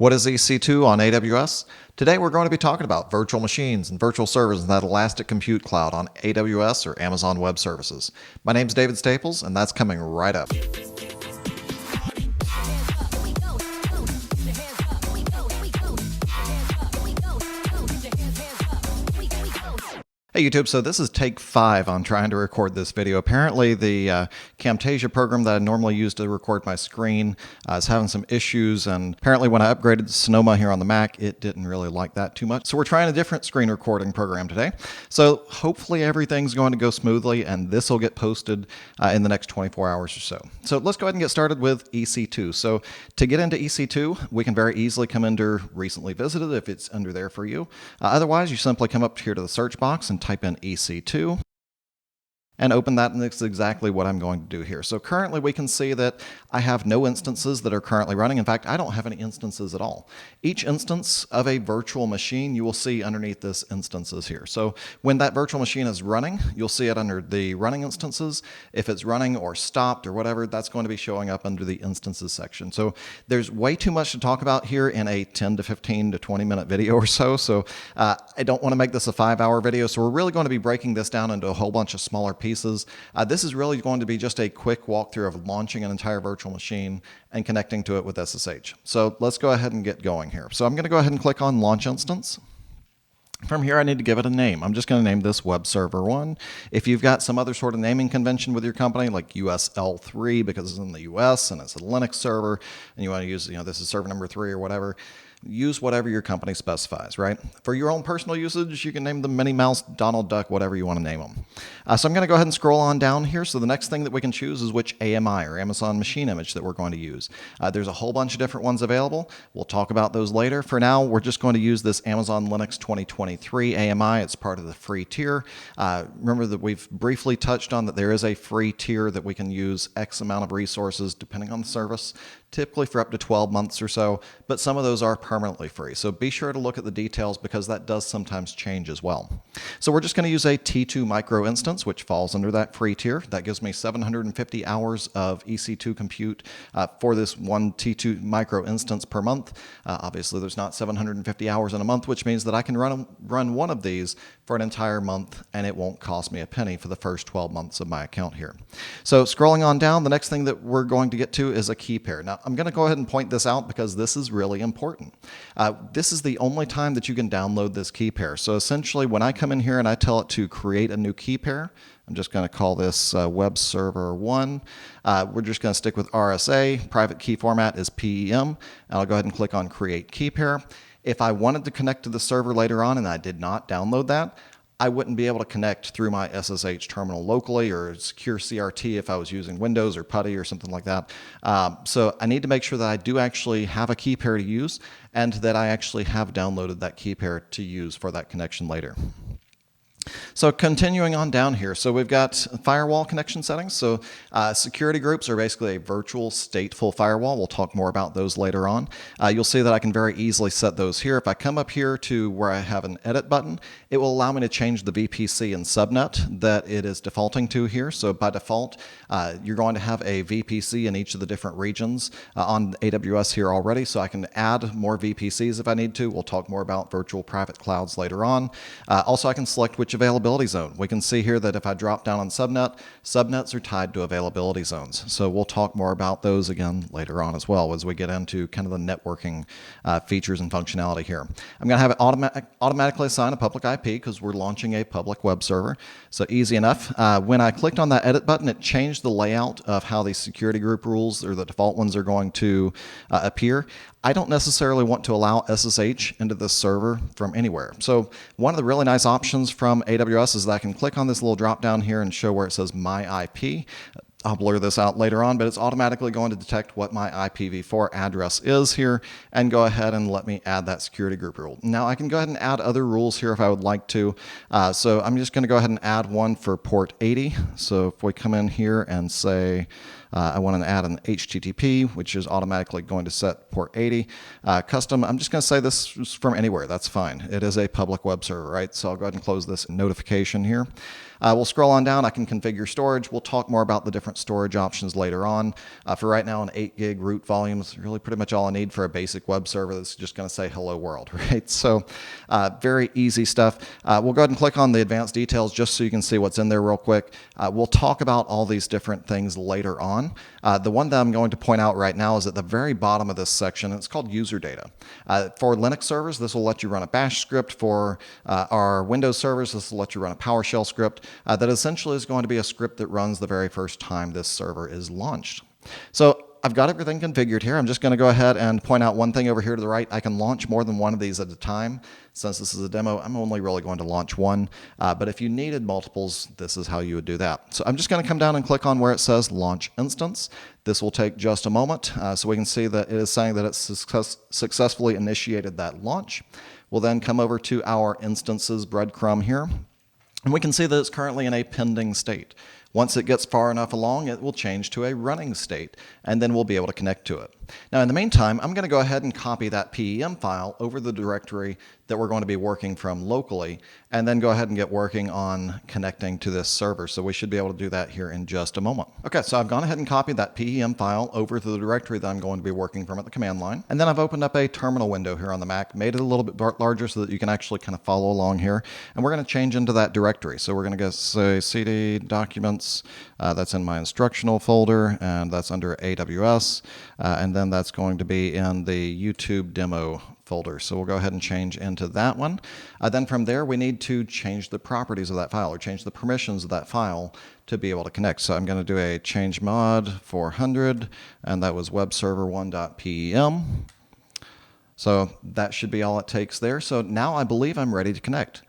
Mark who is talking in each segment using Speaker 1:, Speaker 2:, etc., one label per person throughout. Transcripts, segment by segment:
Speaker 1: What is EC2 on AWS? Today we're going to be talking about virtual machines and virtual servers in that elastic compute cloud on AWS or Amazon Web Services. My name is David Staples, and that's coming right up. Hey YouTube, so this is take 5 on trying to record this video. Apparently the Camtasia program that I normally use to record my screen is having some issues, and apparently when I upgraded to Sonoma here on the Mac, it didn't really like that too much. So we're trying a different screen recording program today. So hopefully everything's going to go smoothly, and this will get posted in the next 24 hours or so. So let's go ahead and get started with EC2. So to get into EC2, we can very easily come under recently visited if it's under there for you. Otherwise, you simply come up here to the search box and type in EC2 and open that, and that's exactly what I'm going to do here. So currently we can see that I have no instances that are currently running. In fact, I don't have any instances at all. Each instance of a virtual machine, you will see underneath this instances here. So when that virtual machine is running, you'll see it under the running instances. If it's running or stopped or whatever, that's going to be showing up under the instances section. So there's way too much to talk about here in a 10 to 15 to 20 minute video or so. So I don't want to make this a 5-hour video. So we're really going to be breaking this down into a whole bunch of smaller pieces. This is really going to be just a quick walkthrough of launching an entire virtual machine and connecting to it with SSH. So let's go ahead and get going here. So I'm going to go ahead and click on Launch Instance. From here, I need to give it a name. I'm just going to name this Web Server 1. If you've got some other sort of naming convention with your company, like USL3 because it's in the US and it's a Linux server, and you want to use, this is server number 3 or whatever, use whatever your company specifies, right? For your own personal usage, you can name them Minnie Mouse, Donald Duck, whatever you want to name them. So I'm going to go ahead and scroll on down here. So the next thing that we can choose is which AMI or Amazon Machine Image that we're going to use. There's a whole bunch of different ones available. We'll talk about those later. For now, we're just going to use this Amazon Linux 2023 AMI. It's part of the free tier. Remember that we've briefly touched on that there is a free tier that we can use X amount of resources depending on the service, typically for up to 12 months or so, but some of those are permanently free. So be sure to look at the details because that does sometimes change as well. So we're just going to use a T2 micro instance, which falls under that free tier. That gives me 750 hours of EC2 compute for this one T2 micro instance per month. Obviously, there's not 750 hours in a month, which means that I can run one of these for an entire month, and it won't cost me a penny for the first 12 months of my account here. So scrolling on down, the next thing that we're going to get to is a key pair. Now, I'm going to go ahead and point this out because this is really important. This is the only time that you can download this key pair. So essentially, when I come in here and I tell it to create a new key pair, I'm just going to call this Web Server 1. We're just going to stick with RSA. Private key format is PEM. And I'll go ahead and click on Create Key Pair. If I wanted to connect to the server later on and I did not download that, I wouldn't be able to connect through my SSH terminal locally or secure CRT if I was using Windows or PuTTY or something like that. So I need to make sure that I do actually have a key pair to use and that I actually have downloaded that key pair to use for that connection later. So continuing on down here, so we've got firewall connection settings. So security groups are basically a virtual stateful firewall. We'll talk more about those later on. You'll see that I can very easily set those here. If I come up here to where I have an edit button, it will allow me to change the VPC and subnet that it is defaulting to here. So by default, you're going to have a VPC in each of the different regions on AWS here already. So I can add more VPCs if I need to. We'll talk more about virtual private clouds later on. Also, I can select which availability zone. We can see here that if I drop down on subnet, subnets are tied to availability zones. So we'll talk more about those again later on as well as we get into kind of the networking features and functionality here. I'm going to have it automatically assign a public IP because we're launching a public web server. So easy enough. When I clicked on that edit button, it changed the layout of how the security group rules or the default ones are going to appear. I don't necessarily want to allow SSH into this server from anywhere. So one of the really nice options from AWS is that I can click on this little drop down here and show where it says My IP. I'll blur this out later on, but it's automatically going to detect what my IPv4 address is here and go ahead and let me add that security group rule. Now I can go ahead and add other rules here if I would like to. So I'm just going to go ahead and add one for port 80. So if we come in here and say, I want to add an HTTP, which is automatically going to set port 80. Custom, I'm just going to say this is from anywhere. That's fine. It is a public web server, right? So I'll go ahead and close this notification here. We'll scroll on down. I can configure storage. We'll talk more about the different storage options later on. For right now, an 8 gig root volume is really pretty much all I need for a basic web server that's just going to say hello world, right? So very easy stuff. We'll go ahead and click on the advanced details just so you can see what's in there real quick. We'll talk about all these different things later on. The one that I'm going to point out right now is at the very bottom of this section. It's called user data. For Linux servers, this will let you run a bash script. For our Windows servers, this will let you run a PowerShell script that essentially is going to be a script that runs the very first time this server is launched. So I've got everything configured here. I'm just going to go ahead and point out one thing over here to the right. I can launch more than one of these at a time. Since this is a demo, I'm only really going to launch one. But if you needed multiples, this is how you would do that. So I'm just going to come down and click on where it says Launch Instance. This will take just a moment. So we can see that it is saying that it's successfully initiated that launch. We'll then come over to our instances breadcrumb here. And we can see that it's currently in a pending state. Once it gets far enough along, it will change to a running state, and then we'll be able to connect to it. Now, in the meantime, I'm going to go ahead and copy that PEM file over the directory that we're going to be working from locally, and then go ahead and get working on connecting to this server. So we should be able to do that here in just a moment. Okay, so I've gone ahead and copied that PEM file over to the directory that I'm going to be working from at the command line. And then I've opened up a terminal window here on the Mac, made it a little bit larger so that you can actually kind of follow along here. And we're going to change into that directory. So we're going to go say cd documents. That's in my instructional folder, and that's under AWS. And then that's going to be in the YouTube demo folder. So we'll go ahead and change into that one. Then from there, we need to change the properties of that file or change the permissions of that file to be able to connect. So I'm going to do a change mod 400, and that was web server 1.pem. So that should be all it takes there. So now I believe I'm ready to connect.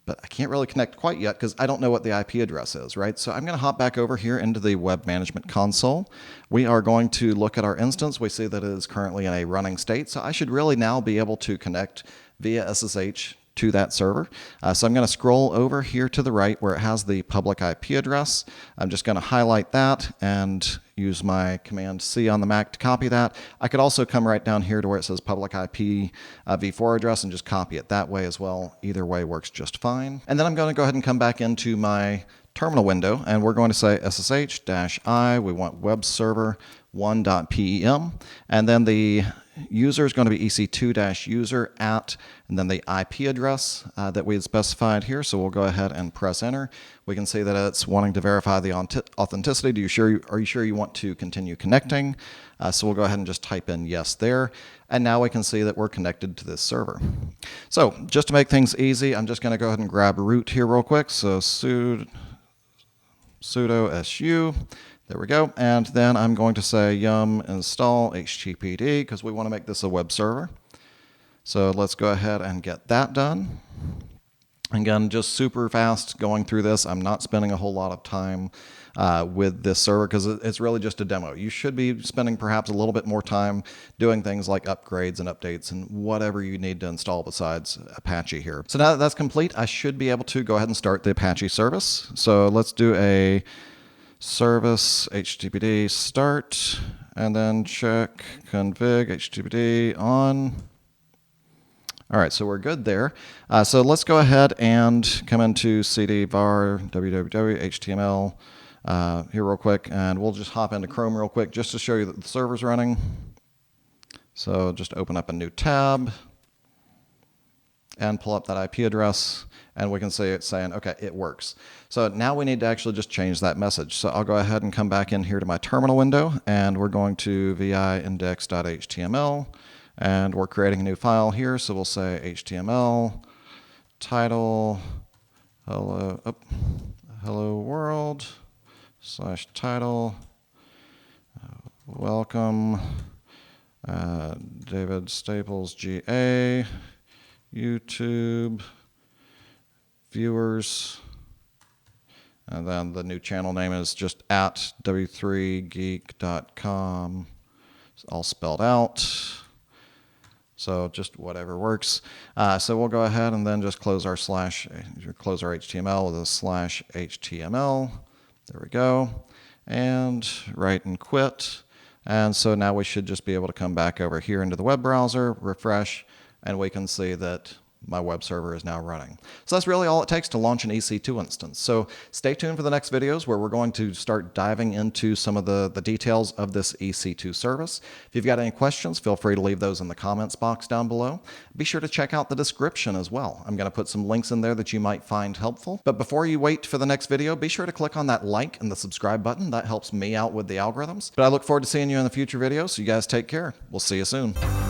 Speaker 1: But I can't really connect quite yet because I don't know what the IP address is, right? So I'm going to hop back over here into the Web Management Console. We are going to look at our instance. We see that it is currently in a running state. So I should really now be able to connect via SSH to that server. So I'm going to scroll over here to the right where it has the public IP address. I'm just going to highlight that and use my Command C on the Mac to copy that. I could also come right down here to where it says public IP v4 address and just copy it that way as well. Either way works just fine. And then I'm going to go ahead and come back into my terminal window, and we're going to say ssh-i. We want web server 1.pem, and then the user is going to be EC2-user at, and then the IP address that we had specified here. So we'll go ahead and press enter. We can see that it's wanting to verify the authenticity. Are you sure you want to continue connecting? So we'll go ahead and just type in yes there. And now we can see that we're connected to this server. So just to make things easy, I'm just going to go ahead and grab root here real quick. So sudo su. There we go. And then I'm going to say yum install httpd because we want to make this a web server. So let's go ahead and get that done. Again, just super fast going through this. I'm not spending a whole lot of time with this server because it's really just a demo. You should be spending perhaps a little bit more time doing things like upgrades and updates and whatever you need to install besides Apache here. So now that that's complete, I should be able to go ahead and start the Apache service. So let's do a service httpd start, and then check config httpd on. All right, so we're good there. So let's go ahead and come into cd var www html here real quick, and we'll just hop into Chrome real quick just to show you that the server's running. So just open up a new tab and pull up that IP address, and we can see it saying, okay, it works. So now we need to actually just change that message. So I'll go ahead and come back in here to my terminal window, and we're going to vi index.html, and we're creating a new file here. So we'll say HTML title hello world / title welcome David Staples GA YouTube viewers, and then the new channel name is just at w3geek.com. It's all spelled out. So just whatever works. So we'll go ahead and then just close our HTML with a /HTML. There we go. And write and quit. And so now we should just be able to come back over here into the web browser, refresh, and we can see that my web server is now running. So that's really all it takes to launch an EC2 instance. So stay tuned for the next videos where we're going to start diving into some of the details of this EC2 service. If you've got any questions, feel free to leave those in the comments box down below. Be sure to check out the description as well. I'm going to put some links in there that you might find helpful. But before you wait for the next video, be sure to click on that like and the subscribe button. That helps me out with the algorithms. But I look forward to seeing you in the future videos. So you guys take care. We'll see you soon.